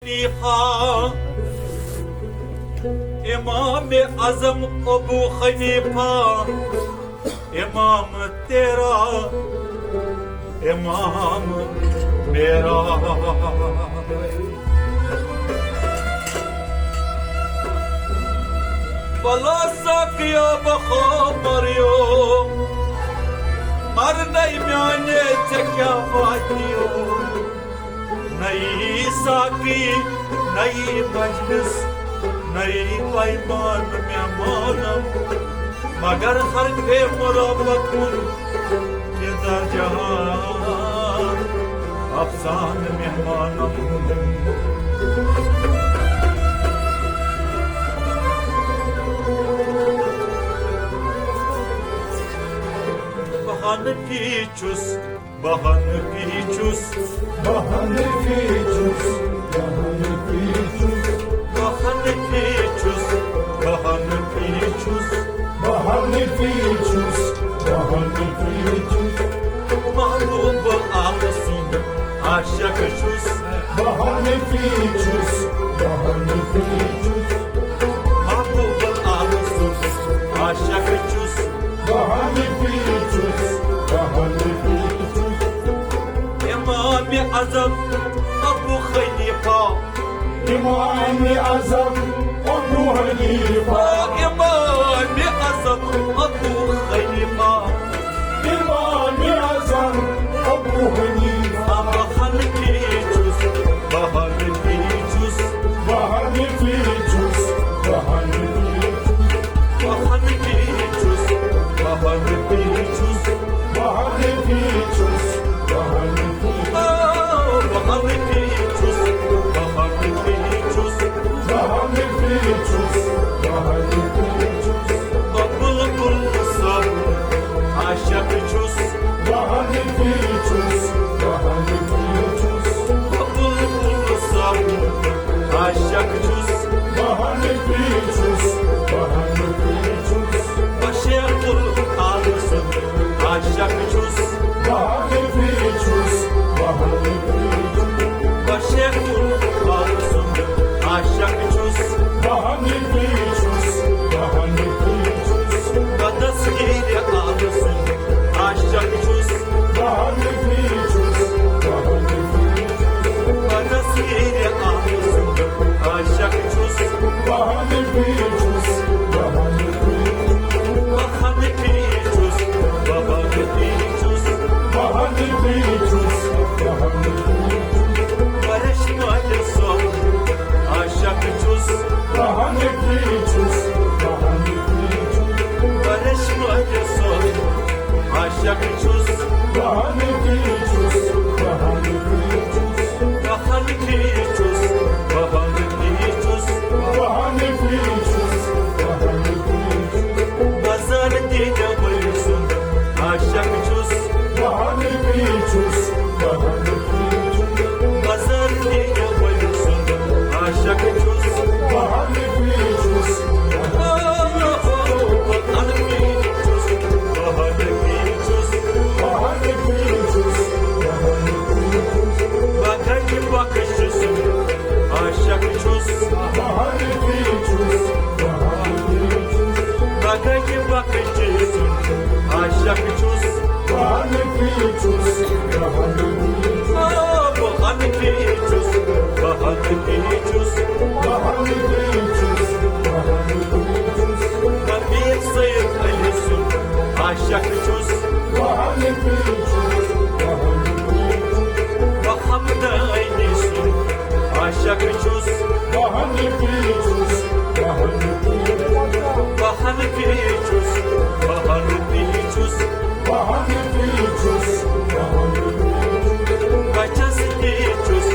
حنیفہ امام اعظم ابو حنیفہ امام تیرا امام میرا بلا ساقیا بخبریو مرنی میانے چکیا واتیو نئی ساقی نئی مجلس نئی پیمان مہمانم مگر ہر کے مرابط کہ در جہان افسان مہمانم بہن پیچوس بہن پیچوس بہن پیچوس بہن پیچوس بہن پیچوس بہن پیچوس بہن پیچوس بہن پیچوس محبوب آمسون عاشق چھس بہن پیچوس بہن پیچوس محبوب آمسون عاشق چھس بہن پیچوس بہن پیچوس امام اعظم ابو حنیفہ امام اعظم ابو حنیفہ امام اعظم ابو حنیفہ امام اعظم ابو حنیفہ بہن پیچوس بہن پیچوس بہن پیچوس بہن پیچوس بہن پیچوس بہن پیچوس بہن پیچوس بہن پیچوس بہن پیچوس بہن پیچوس بہن پیچوس بلبل سب عاشق چھس بہن پیچوس بہن پیچوس بلبل سب عاشق چھس بہن پیچوس بہن پیچوس بشیخ العالم عاشق چھس بہن پیچوس بہن پیچوس بشیخ العالم عاشق چھس بہن پیچوس بہن پیچوس بدسگیر عالم عاشق چھس بہن پیچوس بہن پیچوس بدسگیر عالم عاشق چھس بہن پیچوس بہن پیچوس بہن پیچوس بہن پیچوس بہن پیچوس برش مال صوت عاشق چھس بہن پیچوس بہن پیچوس برش مال صوت عاشق چھس بہن پیچوس بہن پیچوس بہن پیچوس بہن پیچوس بہن پیچوس بہن پیچوس بازار دیده ویسون عاشق چھس بہن پیچوس بہن پیچوس بازار دیده ویسون عاشق چھس بہن پیچوس بہن پیچوس بہن پیچوس بہن پیچوس بہن پیچوس بغی بخشسون عاشق چھس بہن پیچوس بہن پیچوس بغی بخشسون عاشق چھس بہن پیچوس بہن پیچوس بہن پیچوس بہن پیچوس بہن پیچوس کبیر سید علی سون عاشق چھس بہن پیچوس بہن پیچوس محمد علی سون عاشق چھس بہن پیچوس بہن پیچوس بہن پیچوس بہن پیچوس بہن پیچوس بہن پیچوس بچس پیچوس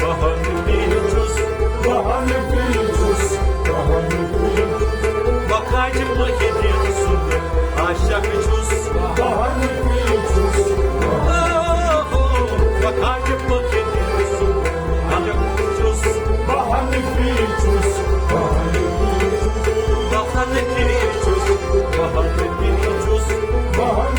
بہن پیچوس بہن پیچوس بہن پیچوس بقاج محدین سون عاشق چھس بہن پیچوس بقاج محدین سون عاشق چھس بہن پیچوس بہن بہن پیچوس بہن پیچوس بہن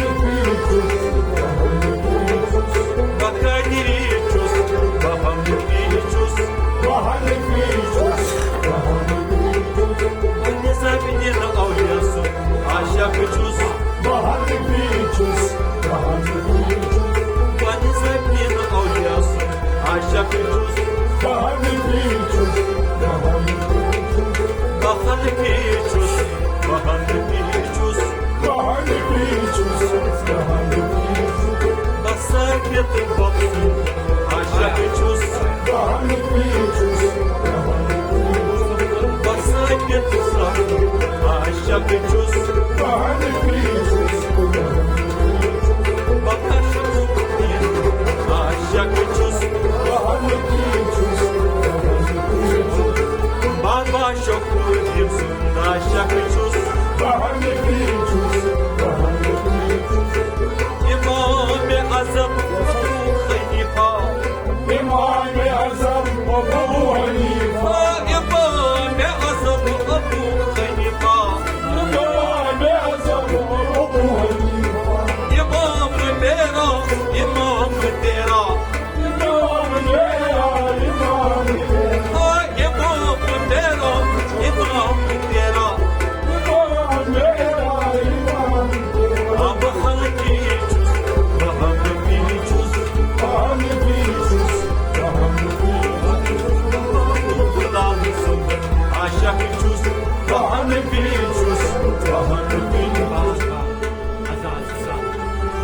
پیچوس بہن پیچوس بقاج Aşakıcız, Bahane Pichus, Bahane Pichus, Vanizakina Oyas, Aşakıcız, Bahane Pichus, Bahane Pichus, Bahane Pichus, Bahane Pichus, Bahane Pichus, Bahane Pichus, Basaketin Boksun, Aşakıcız, Bahane Pichus, Bahane Pichus, Basaketin Sahn, Aşakıcız, Bahane Pichus, Bahane